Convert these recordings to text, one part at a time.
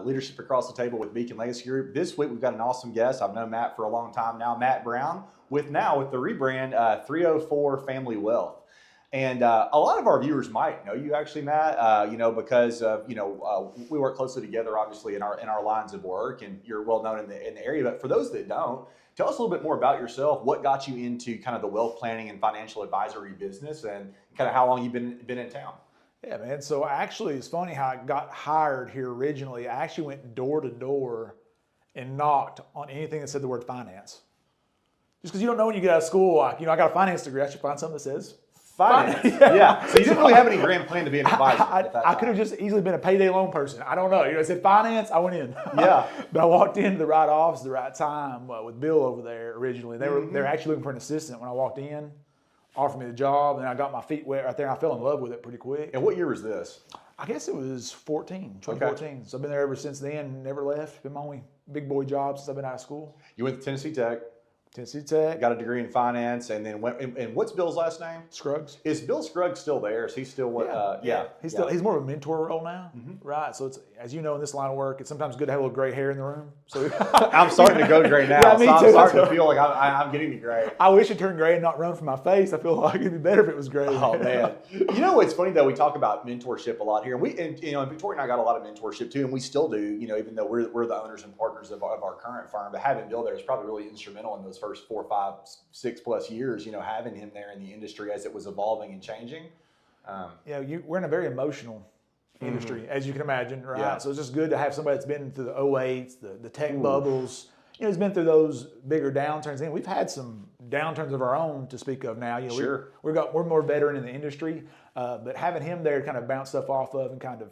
Leadership Across the Table with Beacon Legacy Group. This week we've got an awesome guest. I've known Matt for a long time now, Matt Brown, with the rebrand 304 Family Wealth. And a lot of our viewers might know you actually, Matt, because we work closely together, obviously, in our lines of work, and you're well known in the area. But for those that don't, tell us a little bit more about yourself. What got you into kind of the wealth planning and financial advisory business, and kind of how long you've been in town? Yeah, man. So actually, it's funny how I got hired here originally. I actually went door to door and knocked on anything that said the word finance. Just because you don't know when you get out of school, like, I got a finance degree, I should find something that says finance. Yeah. So you didn't really have any grand plan to be an advisor. I could have just easily been a payday loan person. I don't know. It said finance, I went in. Yeah. But I walked into the right office at the right time with Bill over there originally. They were actually looking for an assistant when I walked in, offered me the job, and I got my feet wet right there, and I fell in love with it pretty quick. And what year was this? I guess it was 2014. Okay. So I've been there ever since then, never left. Been my only big boy job since I've been out of school. You went to Tennessee Tech. Tennessee Tech. Got a degree in finance, and then went. And what's Bill's last name? Scruggs. Is Bill Scruggs still there? Is he still what? Yeah. He's more of a mentor role now, right? So it's, as you know, in this line of work, it's sometimes good to have a little gray hair in the room. So I'm starting to go gray now. Yeah, me too. I'm starting to feel like I'm getting the gray. I wish it turned gray and not run from my face. I feel like it'd be better if it was gray. Oh man, it's funny though. We talk about mentorship a lot here, and Victoria and I got a lot of mentorship too, and we still do. Even though we're the owners and partners of our current firm, but having Bill there is probably really instrumental in those first 4, 5, 6+ years. Having him there in the industry as it was evolving and changing. We're in a very emotional industry, as you can imagine, right? Yeah. So it's just good to have somebody that's been through the 08s, the tech bubbles. He's been through those bigger downturns, and we've had some downturns of our own to speak of now. Sure. We're more veteran in the industry, but having him there to kind of bounce stuff off of and kind of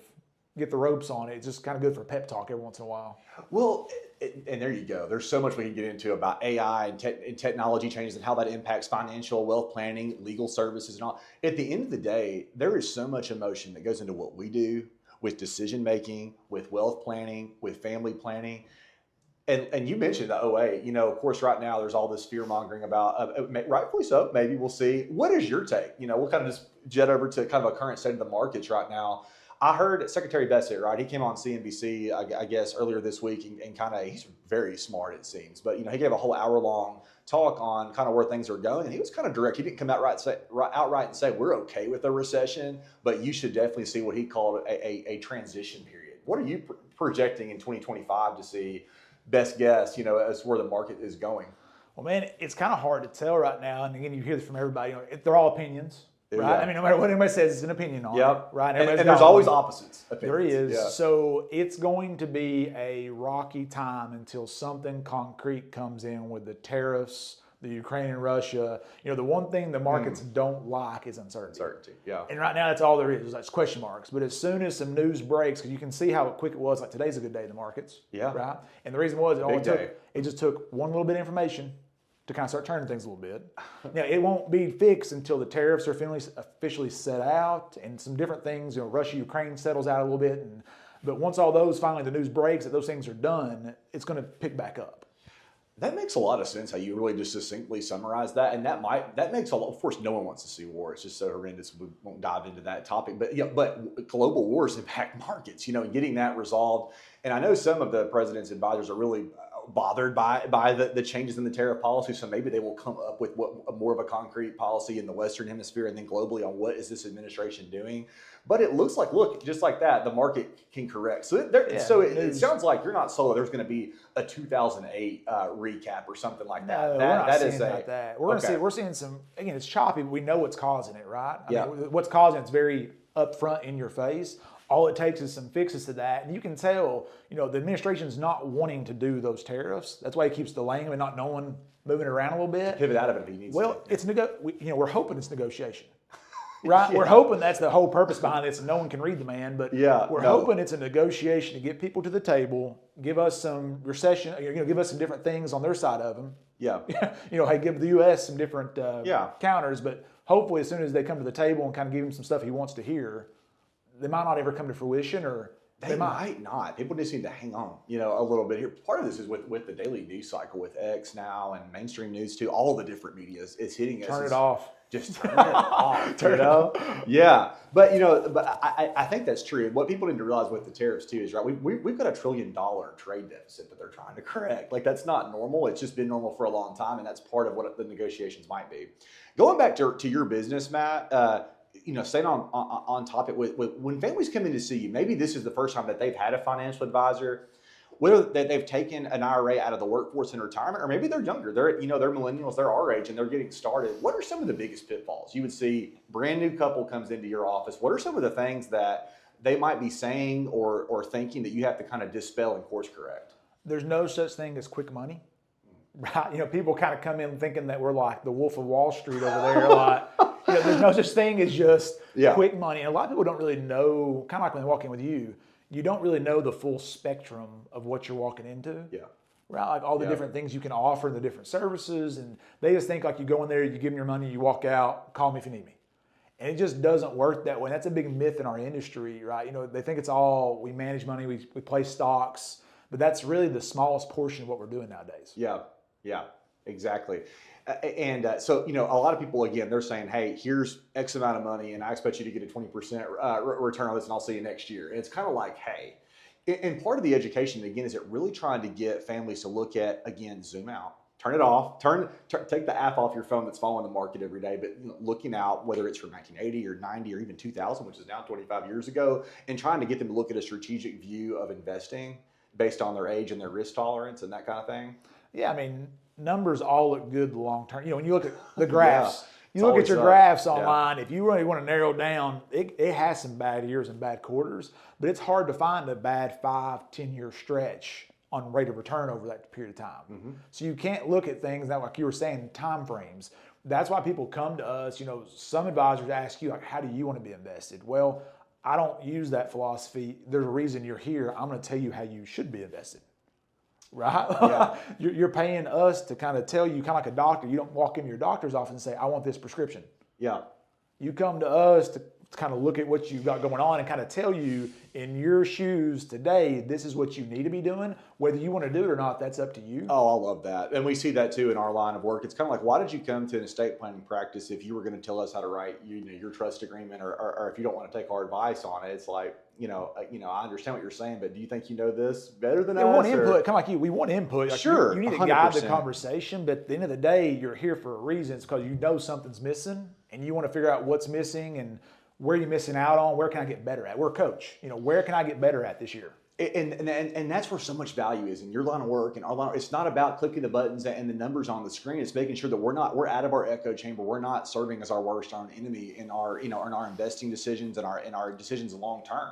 get the ropes on it, it's just kind of good for pep talk every once in a while. Well, and there you go. There's so much we can get into about AI and technology changes and how that impacts financial, wealth planning, legal services, and all. At the end of the day, there is so much emotion that goes into what we do with decision making, with wealth planning, with family planning. And you mentioned the 08. Of course, right now there's all this fear mongering about, rightfully so. Maybe we'll see. What is your take? We'll kind of just jet over to kind of a current state of the markets right now. I heard Secretary Bassett, right? He came on CNBC, I guess, earlier this week, and kind of, he's very smart, it seems. But, he gave a whole hour-long talk on kind of where things are going, and he was kind of direct. He didn't come outright and say, we're okay with a recession, but you should definitely see what he called a transition period. What are you projecting in 2025 to see, best guess, as where the market is going? Well, man, it's kind of hard to tell right now. And again, you hear this from everybody. They're all opinions. Right. Yeah. I mean, no matter what anybody says, it's an opinion on it. Right. And there's always opposites. There is. Yeah. So it's going to be a rocky time until something concrete comes in with the tariffs, the Ukraine and Russia. The one thing the markets don't like is uncertainty. Yeah. And right now, that's all there is. That's question marks. But as soon as some news breaks, because you can see how quick it was. Like today's a good day in the markets. Yeah. Right. And the reason was it just took one little bit of information to kind of start turning things a little bit. Now, it won't be fixed until the tariffs are officially set out and some different things, Russia, Ukraine settles out a little bit. But once all those, finally the news breaks that those things are done, it's going to pick back up. That makes a lot of sense how you really just succinctly summarize that. And that makes a lot, of course, no one wants to see war. It's just so horrendous. We won't dive into that topic. But but global wars impact markets, and getting that resolved. And I know some of the president's advisors are really bothered by the changes in the tariff policy, so maybe they will come up with more of a concrete policy in the Western Hemisphere and then globally on what is this administration doing. But it looks like, just like that, the market can correct. So it sounds like you're not solo. There's going to be a 2008 recap or something like that. No, we're not seeing that. We're seeing some. Again, it's choppy, but we know what's causing it, right? I mean, what's causing it's very upfront in your face. All it takes is some fixes to that. And you can tell, the administration's not wanting to do those tariffs. That's why it keeps delaying them and not knowing, moving around a little bit. Pivot out of it if he needs to. Well, we're hoping it's negotiation. Right? Yeah. We're hoping that's the whole purpose behind this, and no one can read the man, but we're hoping it's a negotiation to get people to the table, give us some recession, give us some different things on their side of them. Yeah. Hey, give the U.S. some different counters, but hopefully as soon as they come to the table and kind of give him some stuff he wants to hear, they might not ever come to fruition, or they might not. People just need to hang on, a little bit here. Part of this is with the daily news cycle with X now and mainstream news too. All the different media is hitting us. Turn it off. Just turn it off, you know? Yeah. But, I think that's true. What people need to realize with the tariffs too is, right, we've got $1 trillion trade deficit that they're trying to correct. Like, that's not normal. It's just been normal for a long time, and that's part of what the negotiations might be. Going back to your business, Matt, staying on topic with when families come in to see you, maybe this is the first time that they've had a financial advisor, whether that they've taken an IRA out of the workforce in retirement, or maybe they're younger, they're millennials, they're our age, and they're getting started. What are some of the biggest pitfalls you would see? Brand new couple comes into your office. What are some of the things that they might be saying or thinking that you have to kind of dispel and course correct? There's no such thing as quick money. Right? People kind of come in thinking that we're like the Wolf of Wall Street over there. Like, there's no such thing as just quick money. And a lot of people don't really know, kind of like when they walk in with you, you don't really know the full spectrum of what you're walking into. Yeah. Right? Like all the different things you can offer, the different services. And they just think like you go in there, you give them your money, you walk out, call me if you need me. And it just doesn't work that way. And that's a big myth in our industry, right? They think it's all, we manage money, we play stocks, but that's really the smallest portion of what we're doing nowadays. Yeah, exactly. So, a lot of people, again, they're saying, hey, here's X amount of money, and I expect you to get a 20% return on this, and I'll see you next year. And it's kind of like, hey, and part of the education, again, is it really trying to get families to look at, again, zoom out, turn it off, take the app off your phone that's following the market every day, but looking out, whether it's from 1980 or 90 or even 2000, which is now 25 years ago, and trying to get them to look at a strategic view of investing based on their age and their risk tolerance and that kind of thing. Yeah, numbers all look good long term. When you look at the graphs, you look at your up. graphs online, if you really want to narrow down, it has some bad years and bad quarters, but it's hard to find a bad 5-10 year stretch on rate of return over that period of time. Mm-hmm. So you can't look at things now, like you were saying, time frames. That's why people come to us. Some advisors ask you, like, how do you want to be invested? Well, I don't use that philosophy. There's a reason you're here. I'm going to tell you how you should be invested. Right? Yeah. You're paying us to kind of tell you, kind of like a doctor. You don't walk into your doctor's office and say, I want this prescription. Yeah. You come to us to kind of look at what you've got going on and kind of tell you, in your shoes today, this is what you need to be doing. Whether you want to do it or not, that's up to you. Oh, I love that. And we see that too in our line of work. It's kind of like, why did you come to an estate planning practice if you were going to tell us how to write your trust agreement, or if you don't want to take our advice on it? It's like, I understand what you're saying, but do you think you know this better than us? We want input, kind of like you. We want input. Like sure. You need to guide the conversation, but at the end of the day, you're here for a reason. It's because you know something's missing, and you want to figure out what's missing and where you're missing out on. Where can I get better at? We're a coach. Where can I get better at this year? And that's where so much value is in your line of work and our line. It's not about clicking the buttons and the numbers on the screen. It's making sure that we're out of our echo chamber. We're not serving as our worst enemy in our in our investing decisions and our decisions long term.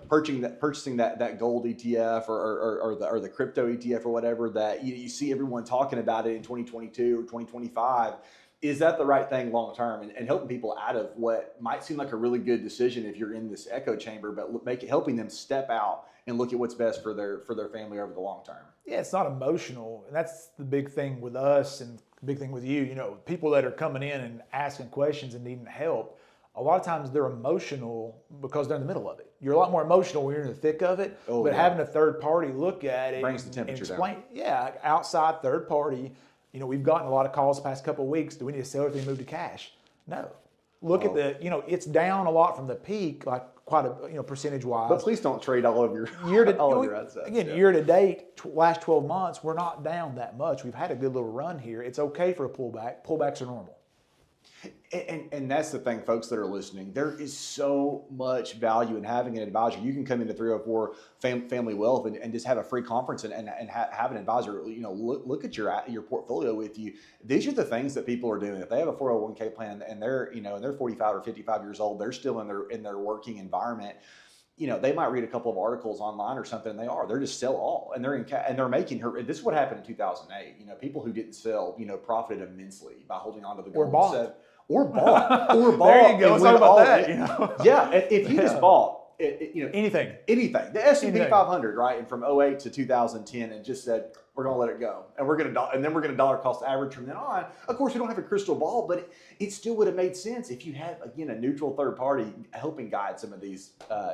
Purchasing that gold ETF or the crypto ETF or whatever that you see everyone talking about it in 2022 or 2025. Is that the right thing long term? And helping people out of what might seem like a really good decision if you're in this echo chamber, but helping them step out and look at what's best for their family over the long term. Yeah, it's not emotional, and that's the big thing with us and the big thing with you. People that are coming in and asking questions and needing help, a lot of times they're emotional because they're in the middle of it. You're a lot more emotional when you're in the thick of it, having a third party look at it brings the temperature explain, down. Yeah, outside third party. We've gotten a lot of calls the past couple of weeks. Do we need to sell everything and move to cash? No. Look at it's down a lot from the peak, like quite a, percentage wise. But please don't trade all of your assets. Again, year to date, last 12 months, we're not down that much. We've had a good little run here. It's okay for a pullback. Pullbacks are normal. And that's the thing, folks that are listening. There is so much value in having an advisor. You can come into 304 Family Wealth and just have a free conference and have an advisor. Look at your portfolio with you. These are the things that people are doing. If they have a 401k plan and they're they're 45 or 55 years old, they're still in their working environment. They might read a couple of articles online or something, and they're just sell all, and they're making her. This is what happened in 2008. People who didn't sell, profited immensely by holding on to the gold. Or bought. There you go. Let's talk about that. Yeah, if you just bought, anything, the S&P 500, right, and from 2008 to 2010, and just said we're going to let it go, and we're going to dollar cost average from then on. Of course, we don't have a crystal ball, but it still would have made sense if you had a neutral third party helping guide some of these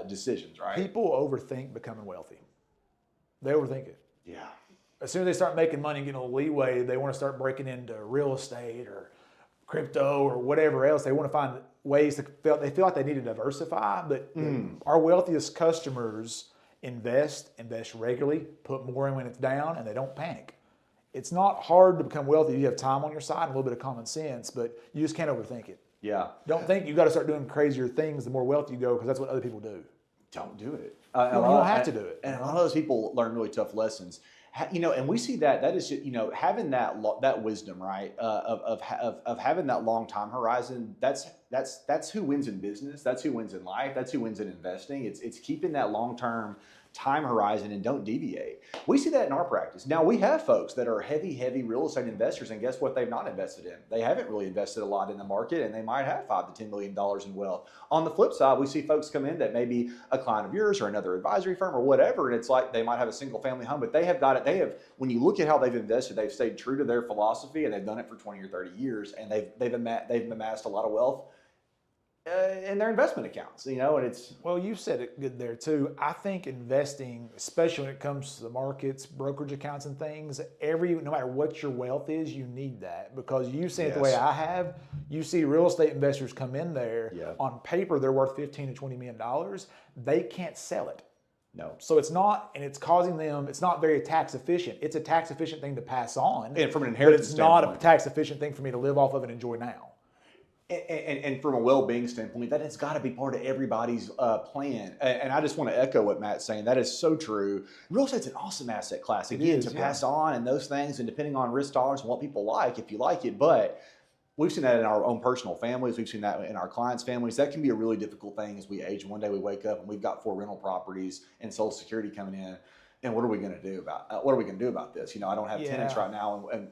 decisions, right? People overthink becoming wealthy. They overthink it. Yeah. As soon as they start making money and getting a little leeway, they want to start breaking into real estate or crypto or whatever else. They want to find ways they feel like they need to diversify, but our wealthiest customers invest regularly, put more in when it's down, and they don't panic. It's not hard to become wealthy. You have time on your side and a little bit of common sense, but you just can't overthink it. Yeah. Don't think you got to start doing crazier things the more wealthy you go, because that's what other people do. Don't do it. You don't have to do it. And a lot of those people learn really tough lessons. And we see that is just, having that wisdom, right? Of having that long time horizon. That's who wins in business. That's who wins in life. That's who wins in investing. It's keeping that long term time horizon and don't deviate. We see that in our practice. Now we have folks that are heavy real estate investors, and guess what? They've not invested in. They haven't really invested a lot in the market, and they might have $5 to $10 million in wealth. On the flip side, we see folks come in that may be a client of yours or another advisory firm or whatever, and it's like they might have a single family home, but they have got it. When you look at how they've invested, they've stayed true to their philosophy, and they've done it for 20 or 30 years, and they've amassed a lot of wealth in their investment accounts, and it's... Well, you said it good there too. I think investing, especially when it comes to the markets, brokerage accounts and things, no matter what your wealth is, you need that, because you see it the way I have. You see real estate investors come in there, on paper they're worth $15 to $20 million. They can't sell it. No. So it's not, and it's causing them, it's not very tax efficient. It's a tax efficient thing to pass on. And from an inheritance standpoint. But it's not a tax efficient thing for me to live off of and enjoy now. And from a well-being standpoint, that has got to be part of everybody's plan. And I just want to echo what Matt's saying. That is so true. Real estate's an awesome asset class. Again, to pass on and those things, and depending on risk tolerance and what people like, if you like it. But we've seen that in our own personal families. We've seen that in our clients' families. That can be a really difficult thing as we age. One day we wake up and we've got 4 rental properties and Social Security coming in. And what are we going to do about this? I don't have tenants right now, and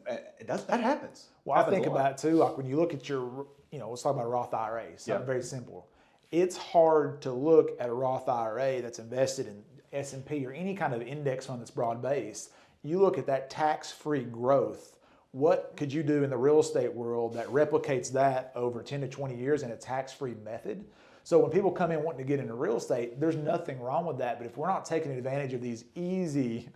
that happens. Well, I think about it too. Like when you look at your, let's talk about a Roth IRA. Something very simple. It's hard to look at a Roth IRA that's invested in S&P or any kind of index fund that's broad-based. You look at that tax-free growth. What could you do in the real estate world that replicates that over 10 to 20 years in a tax-free method? So when people come in wanting to get into real estate, there's nothing wrong with that. But if we're not taking advantage of these easy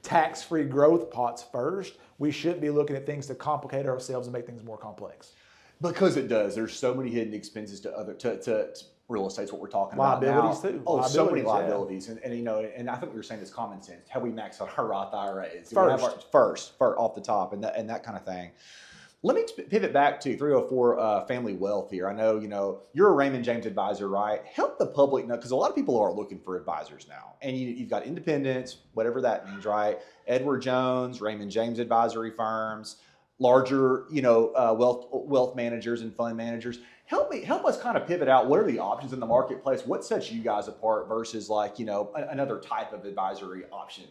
tax-free growth pots first, we should be looking at things to complicate ourselves and make things more complex. Because it does. There's so many hidden expenses to real estate's what we're talking liabilities about now. Too. Oh, so many liabilities. And and I think we were saying it's common sense. How we max out our Roth IRAs. First, off the top, and that kind of thing. Let me pivot back to 304 Family Wealth here. I know, you're a Raymond James advisor, right? Help the public know, because a lot of people are looking for advisors now. And you've got independents, whatever that means, right? Edward Jones, Raymond James advisory firms, larger, wealth managers and fund managers. Help us kind of pivot out. What are the options in the marketplace? What sets you guys apart versus another type of advisory option?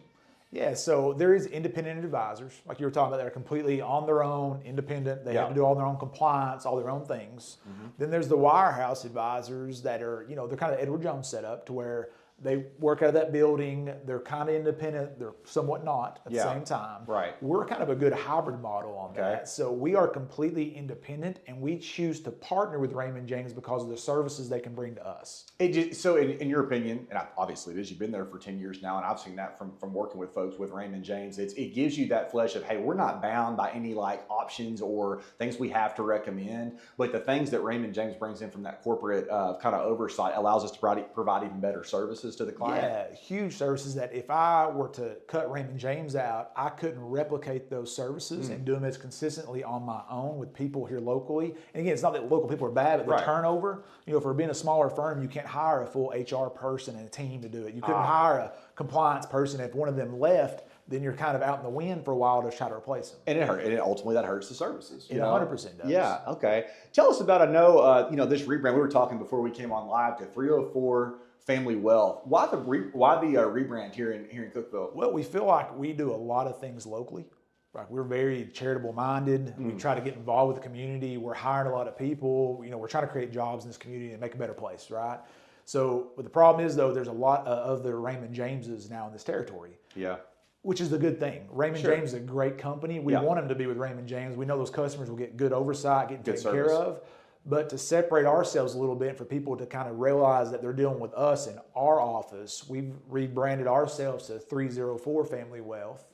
Yeah, so there is independent advisors, like you were talking about, that are completely on their own, independent. They have to do all their own compliance, all their own things. Mm-hmm. Then there's the wirehouse advisors that are, they're kind of Edward Jones set up to where they work out of that building. They're kind of independent. They're somewhat not at the same time. Right. We're kind of a good hybrid model on that. So we are completely independent, and we choose to partner with Raymond James because of the services they can bring to us. So in your opinion, and obviously it is, you've been there for 10 years now, and I've seen that from working with folks with Raymond James. It gives you that flesh of, hey, we're not bound by any options or things we have to recommend, but the things that Raymond James brings in from that corporate kind of oversight allows us to provide even better services to the client. Yeah, huge services that if I were to cut Raymond James out, I couldn't replicate those services and do them as consistently on my own with people here locally. And again, it's not that local people are bad, but the turnover, for being a smaller firm, you can't hire a full HR person and a team to do it. You couldn't hire a compliance person. If one of them left, then you're kind of out in the wind for a while to try to replace them. And it hurt. And ultimately that hurts the services. It 100% does. Yeah, okay. Tell us about, I know, this rebrand. We were talking before we came on live to 304 Family Wealth. Why the rebrand here in Cookeville? Well, we feel like we do a lot of things locally. Like we're very charitable minded. We try to get involved with the community. We're hiring a lot of people. We're trying to create jobs in this community and make a better place, right? So, but the problem is though, there's a lot of the Raymond Jameses now in this territory. Yeah. Which is a good thing. Raymond James is a great company. We want them to be with Raymond James. We know those customers will get good oversight, get taken care of. But to separate ourselves a little bit, for people to kind of realize that they're dealing with us in our office, we've rebranded ourselves to 304 Family Wealth.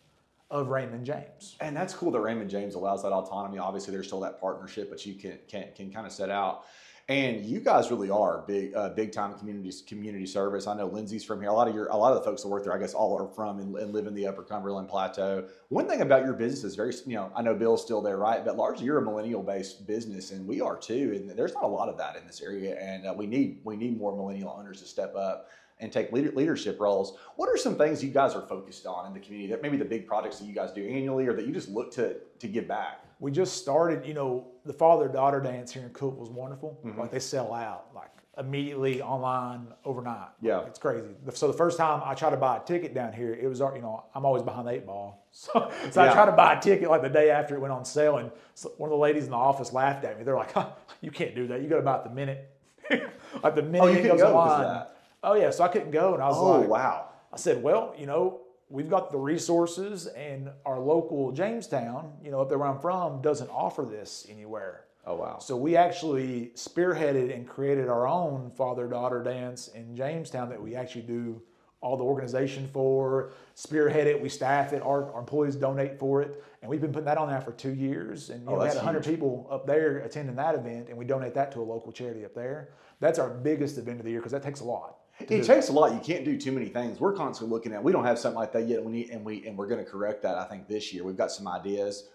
of Raymond James. And that's cool that Raymond James allows that autonomy. Obviously, there's still that partnership, but you can kind of set out. And you guys really are big time community service. I know Lindsay's from here. A lot of the folks that work there, I guess, all are from and live in the Upper Cumberland Plateau. One thing about your business is very, I know Bill's still there, right? But largely you're a millennial based business, and we are too. And there's not a lot of that in this area, and we need more millennial owners to step up and take leadership roles. What are some things you guys are focused on in the community, that maybe the big projects that you guys do annually, or that you just look to give back? We just started, the father-daughter dance here in Cookeville was wonderful. Mm-hmm. Like, they sell out like immediately online overnight. Yeah. It's crazy. So the first time I tried to buy a ticket down here, it was, I'm always behind the 8 ball. So I tried to buy a ticket like the day after it went on sale, and one of the ladies in the office laughed at me. They're like, you can't do that. You got to buy it the minute. Like the minute it goes online. Oh yeah, so I couldn't go, and I was like, wow. I said, well, we've got the resources, and our local Jamestown, up there where I'm from, doesn't offer this anywhere. Oh wow. So we actually spearheaded and created our own father-daughter dance in Jamestown that we actually do all the organization for, spearhead it, we staff it, our employees donate for it, and we've been putting that on there for 2 years, and we had 100 people up there attending that event, and we donate that to a local charity up there. That's our biggest event of the year, because that takes a lot. It takes a lot. You can't do too many things. We're constantly looking at. We don't have something like that yet. We're going to correct that. I think this year we've got some ideas,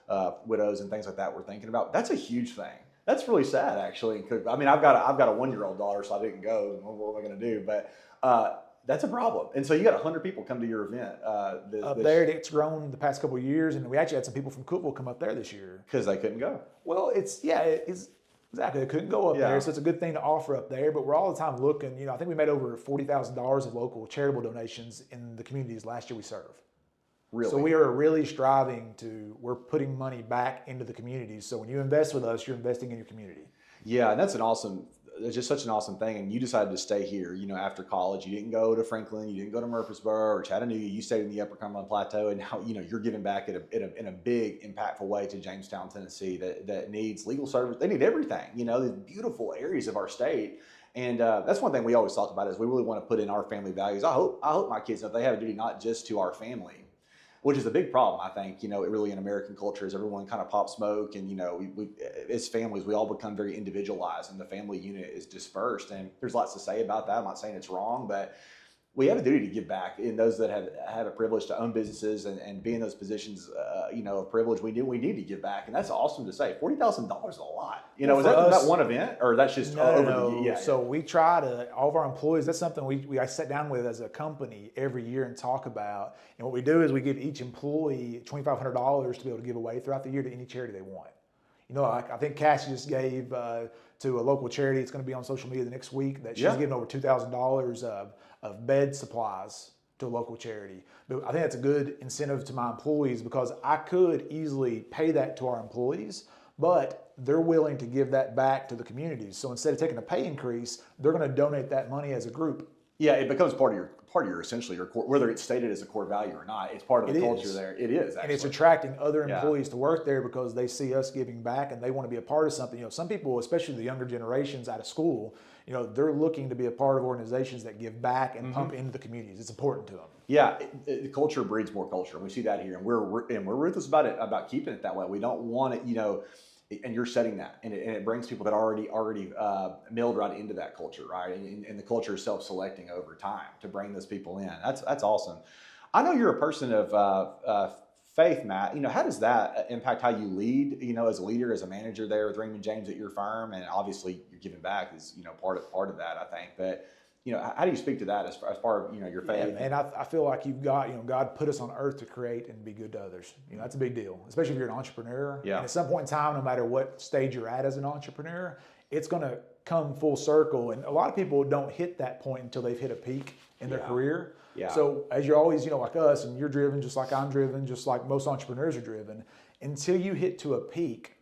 widows and things like that. We're thinking about. That's a huge thing. That's really sad, actually. I mean, I've got a 1-year-old daughter, so I didn't go. What am I going to do? But that's a problem. And so you got 100 people come to your event. Up there, it's grown the past couple of years, and we actually had some people from Cookeville come up there this year because they couldn't go. Well, it's exactly. They couldn't go up there, so it's a good thing to offer up there. But we're all the time looking. I think we made over $40,000 of local charitable donations in the communities last year we served. Really? So we are really striving we're putting money back into the communities. So when you invest with us, you're investing in your community. Yeah, and that's it's just such an awesome thing. And you decided to stay here, after college. You didn't go to Franklin, you didn't go to Murfreesboro or Chattanooga. You stayed in the Upper Cumberland Plateau, and now, you're giving back in a big, impactful way to Jamestown, Tennessee, that needs legal service. They need everything, these beautiful areas of our state. And that's one thing we always talk about is we really want to put in our family values. I hope my kids know they have a duty not just to our family, which is a big problem, I think, really in American culture is everyone kind of pop smoke, and, we as families, we all become very individualized, and the family unit is dispersed, and there's lots to say about that. I'm not saying it's wrong, but we have a duty to give back. In those that have a privilege to own businesses and be in those positions, of privilege, we need to give back, and that's awesome to say. $40,000 is a lot. Is that one event, or that's just no. Yeah. So we try to all of our employees. That's something I sit down with as a company every year and talk about. And what we do is we give each employee $2,500 to be able to give away throughout the year to any charity they want. I think Cassie just gave to a local charity. It's going to be on social media the next week that she's giving over $2,000 of bed supplies to a local charity. But I think that's a good incentive to my employees, because I could easily pay that to our employees, but they're willing to give that back to the communities. So instead of taking a pay increase, they're going to donate that money as a group. Yeah, it becomes part of your essentially your core, whether it's stated as a core value or not. It's part of the culture there. It is, actually. And it's attracting other employees to work there because they see us giving back and they want to be a part of something. Some people, especially the younger generations out of school, they're looking to be a part of organizations that give back and pump into the communities. It's important to them. Yeah, culture breeds more culture, and we see that here, and we're ruthless about it, about keeping it that way. We don't want it, and you're setting that, and it brings people that already milled right into that culture, right? And the culture is self-selecting over time to bring those people in. That's awesome. I know you're a person of faith, Matt. How does that impact how you lead? As a leader, as a manager there with Raymond James at your firm, and obviously you're giving back is part of that, I think. But how do you speak to that as part of your faith? Yeah, and I feel like you've got God put us on earth to create and be good to others. That's a big deal, especially if you're an entrepreneur. Yeah. And at some point in time, no matter what stage you're at as an entrepreneur, it's going to come full circle. And a lot of people don't hit that point until they've hit a peak in their career. Yeah. So as you're always, like us, and you're driven just like I'm driven, just like most entrepreneurs are driven, until you hit to a peak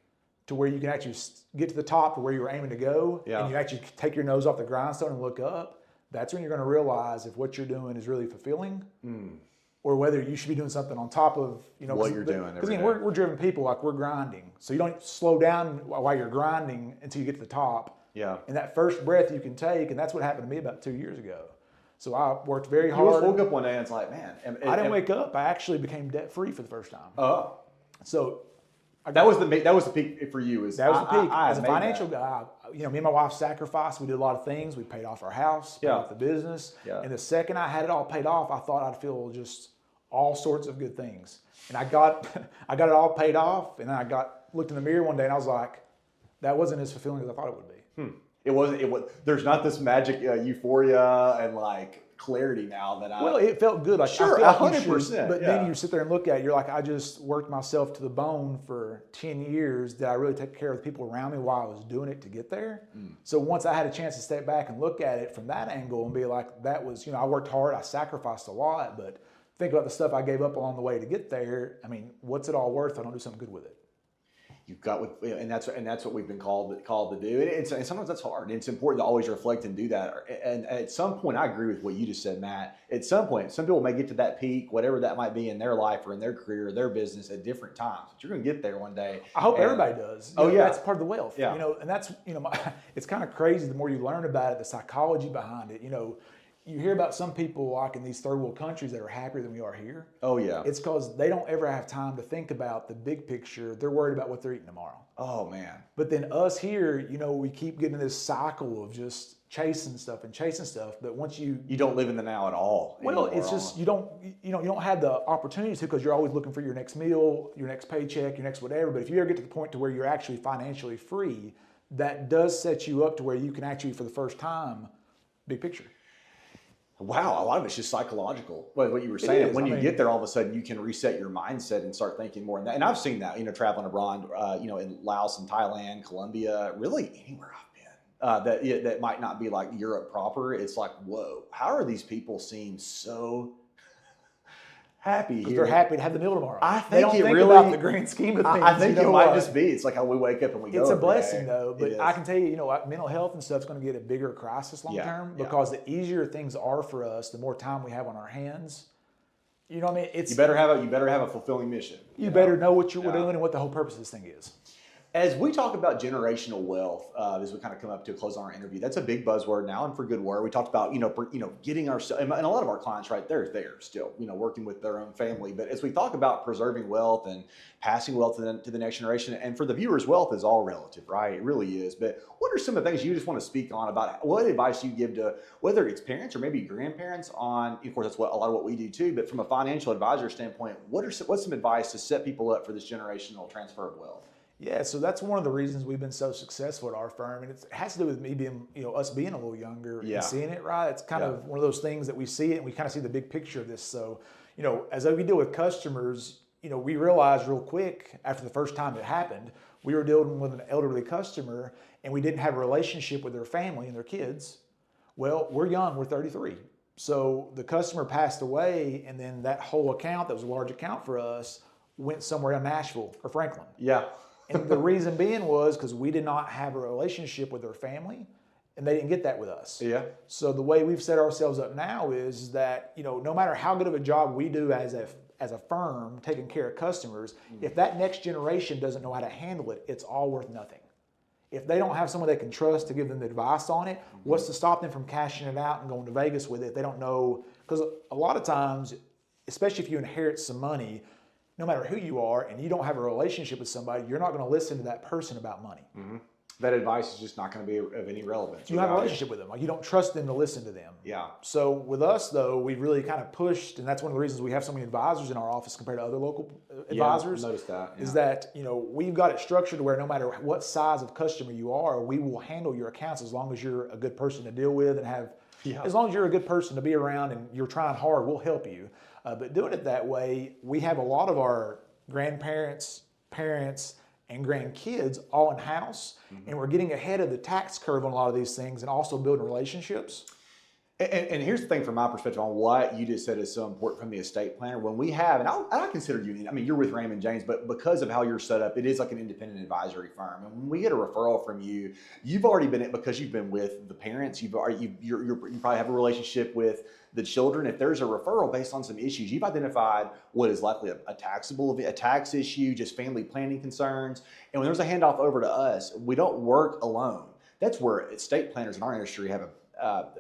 to where you can actually get to the top to where you were aiming to go, and you actually take your nose off the grindstone and look up, that's when you're going to realize if what you're doing is really fulfilling, or whether you should be doing something on top of what you're doing. Because we're driven people, like we're grinding, so you don't slow down while you're grinding until you get to the top. Yeah. And that first breath you can take, and that's what happened to me about 2 years ago. So I worked very You hard. woke up one day and it's like, man. I didn't wake up. I actually became debt free for the first time. Oh. So that was the peak for you. That was the peak. As a financial guy, me and my wife sacrificed. We did a lot of things. We paid off our house, paid off the business. Yeah. And the second I had it all paid off, I thought I'd feel just all sorts of good things. And I got it all paid off. And then I looked in the mirror one day and I was like, that wasn't as fulfilling as I thought it would be. It wasn't. There's not this magic euphoria and like clarity now that I. Well, it felt good. Like, sure, I feel 100%. But then you sit there and look at it, you're like, I just worked myself to the bone for 10 years. Did I really take care of the people around me while I was doing it to get there? So once I had a chance to step back and look at it from that angle and be like, that was, I worked hard, I sacrificed a lot, but think about the stuff I gave up along the way to get there. I mean, what's it all worth if I don't do something good with it? You've got and that's what we've been called to do, and sometimes that's hard. And it's important to always reflect and do that. And at some point, I agree with what you just said, Matt. At some point, some people may get to that peak, whatever that might be in their life or in their career or their business at different times. But you're going to get there one day. I hope everybody does. That's part of the wealth. Yeah. And that's it's kind of crazy the more you learn about it, the psychology behind it. You hear about some people like in these third world countries that are happier than we are here. Oh, yeah. It's because they don't ever have time to think about the big picture. They're worried about what they're eating tomorrow. Oh, man. But then us here, we keep getting this cycle of just chasing stuff. But once you don't live in the now at all. Well, it's just you don't have the opportunities to, because you're always looking for your next meal, your next paycheck, your next whatever. But if you ever get to the point to where you're actually financially free, that does set you up to where you can actually, for the first time, big picture. Wow, a lot of it's just psychological. What you were saying, when you get there, all of a sudden you can reset your mindset and start thinking more. And I've seen that, traveling abroad, in Laos and Thailand, Colombia, really anywhere I've been, that might not be like Europe proper. It's like, whoa, how are these people seem so happy here? They're happy to have the meal tomorrow. I think they don't think really, about the grand scheme of things. I think it might just be. It's like how we wake up and we go. It's a blessing though, but I can tell you, mental health and stuff is going to get a bigger crisis long term because the easier things are for us, the more time we have on our hands. You know what I mean? You better have a fulfilling mission. You better know what you're doing and what the whole purpose of this thing is. As we talk about generational wealth, as we kind of come up to a close on our interview, that's a big buzzword now, and for good word. We talked about getting ourselves, and a lot of our clients right there still working with their own family. But as we talk about preserving wealth and passing wealth to the next generation, and for the viewers, wealth is all relative, right? It really is. But what are some of the things you just want to speak on about what advice you give to whether it's parents or maybe grandparents on? Of course, that's a lot of what we do too. But from a financial advisor standpoint, what's some advice to set people up for this generational transfer of wealth? Yeah, so that's one of the reasons we've been so successful at our firm, and it has to do with me being, us being a little younger and seeing it, right? It's kind of one of those things that we see it, and we kind of see the big picture of this. So, as we deal with customers, we realized real quick after the first time it happened, we were dealing with an elderly customer, and we didn't have a relationship with their family and their kids. Well, we're young, we're 33. So the customer passed away, and then that whole account, that was a large account for us, went somewhere in Nashville or Franklin. Yeah. And the reason being was because we did not have a relationship with their family, and they didn't get that with us. Yeah. So the way we've set ourselves up now is that, no matter how good of a job we do as a firm taking care of customers, if that next generation doesn't know how to handle it, it's all worth nothing. If they don't have someone they can trust to give them the advice on it, what's to stop them from cashing it out and going to Vegas with it if they don't know? Because a lot of times, especially if you inherit some money, no matter who you are and you don't have a relationship with somebody, you're not going to listen to that person about money. Mm-hmm. That advice is just not going to be of any relevance. You have a relationship with them. Like, you don't trust them to listen to them. Yeah. So with us, though, we really kind of pushed, and that's one of the reasons we have so many advisors in our office compared to other local advisors. Yeah, I noticed that. Yeah. Is that, we've got it structured to where no matter what size of customer you are, we will handle your accounts as long as you're a good person to deal with and have, as long as you're a good person to be around and you're trying hard, we'll help you. But doing it that way, we have a lot of our grandparents, parents, and grandkids all in-house, and we're getting ahead of the tax curve on a lot of these things and also building relationships. And here's the thing from my perspective on what you just said is so important from the estate planner. When we have, and I consider you, you're with Raymond James, but because of how you're set up, it is like an independent advisory firm. And when we get a referral from you, you've already been, because you've been with the parents, you probably have a relationship with the children. If there's a referral based on some issues, you've identified what is likely a tax issue, just family planning concerns. And when there's a handoff over to us, we don't work alone. That's where estate planners in our industry have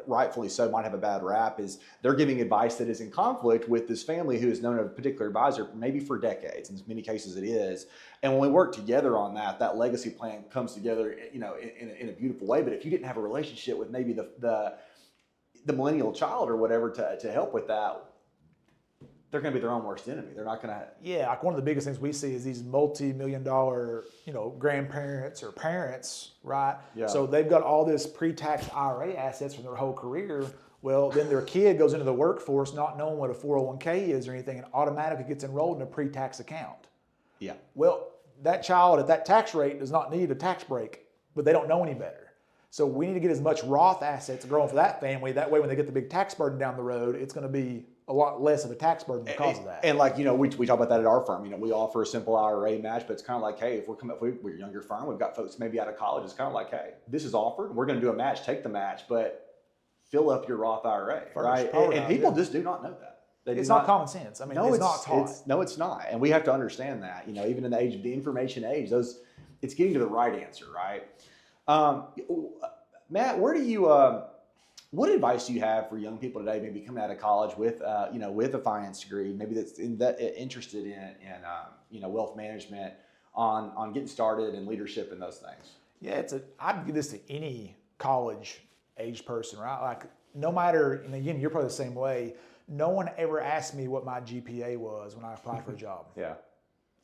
rightfully so, might have a bad rap is they're giving advice that is in conflict with this family who has known a particular advisor maybe for decades. In many cases it is. And when we work together on that, that legacy plan comes together, in a beautiful way. But if you didn't have a relationship with maybe the millennial child or whatever to help with that, they're going to be their own worst enemy. They're not going to. Yeah, like one of the biggest things we see is these multi-million-dollar, grandparents or parents, right? Yeah. So they've got all this pre-tax IRA assets from their whole career. Well, then their kid goes into the workforce not knowing what a 401k is or anything and automatically gets enrolled in a pre-tax account. Yeah. Well, that child at that tax rate does not need a tax break, but they don't know any better. So we need to get as much Roth assets growing for that family. That way, when they get the big tax burden down the road, it's going to be a lot less of a tax burden because of that. And we talk about that at our firm. We offer a simple IRA match, but it's kind of like, hey, if we're a younger firm, we've got folks maybe out of college. It's kind of like, hey, this is offered. We're going to do a match. Take the match, but fill up your Roth IRA, right? And people just do not know that. It's not common sense. I mean, it's not taught. No, it's not. And we have to understand that. Even in the age of the information age, it's getting to the right answer, right? Matt, where do you? What advice do you have for young people today, maybe coming out of college with a finance degree, maybe that's interested in wealth management, on getting started and leadership and those things? Yeah, I'd give this to any college age person, right? Like no matter, and again, you're probably the same way. No one ever asked me what my GPA was when I applied for a job. Yeah.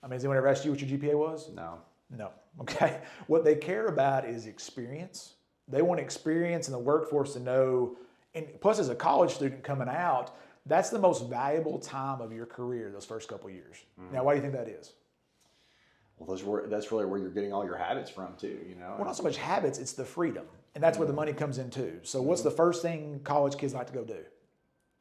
I mean, has anyone ever asked you what your GPA was? No. No. Okay. What they care about is experience. They want experience in the workforce to know, and plus as a college student coming out, that's the most valuable time of your career, those first couple of years. Mm-hmm. Now, why do you think that is? Well, that's really where you're getting all your habits from too, Well, not so much habits, it's the freedom. And that's where the money comes in too. So what's the first thing college kids like to go do?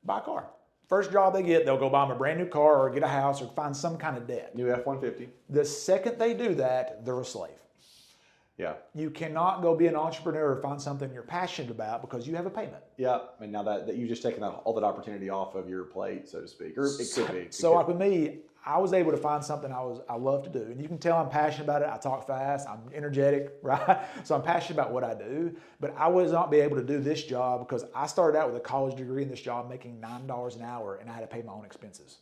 Buy a car. First job they get, they'll go buy them a brand new car or get a house or find some kind of debt. New F-150. The second they do that, they're a slave. Yeah. You cannot go be an entrepreneur or find something you're passionate about because you have a payment. Yeah. And now that you've just taken all that opportunity off of your plate, so to speak, or it could be. So like with me, I was able to find something I love to do. And you can tell I'm passionate about it. I talk fast. I'm energetic, right? So I'm passionate about what I do. But I would not be able to do this job because I started out with a college degree in this job making $9 an hour and I had to pay my own expenses.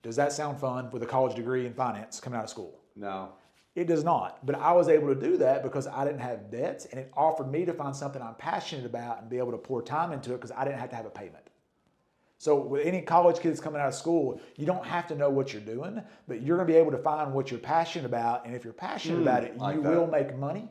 Does that sound fun with a college degree in finance coming out of school? No. It does not. But I was able to do that because I didn't have debts and it offered me to find something I'm passionate about and be able to pour time into it because I didn't have to have a payment. So with any college kids coming out of school, you don't have to know what you're doing, but you're going to be able to find what you're passionate about. And if you're passionate about it, you will make money,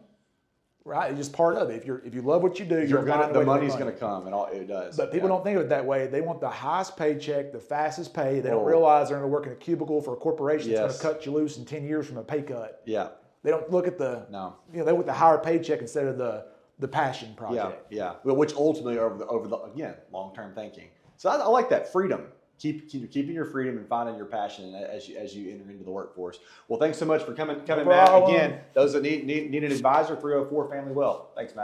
right? It's just part of it. If you love what you do, the money's going to come, and it does. But people don't think of it that way. They want the highest paycheck, the fastest pay. They don't realize they're going to work in a cubicle for a corporation that's going to cut you loose in 10 years from a pay cut. Yeah. They don't look at they want the higher paycheck instead of the passion project. Yeah. Well, which ultimately over the again long-term thinking. So I like that freedom. Keeping your freedom and finding your passion as you enter into the workforce. Well, thanks so much for coming back again. Those that need an advisor, 304 Family Wealth. Thanks, Matt.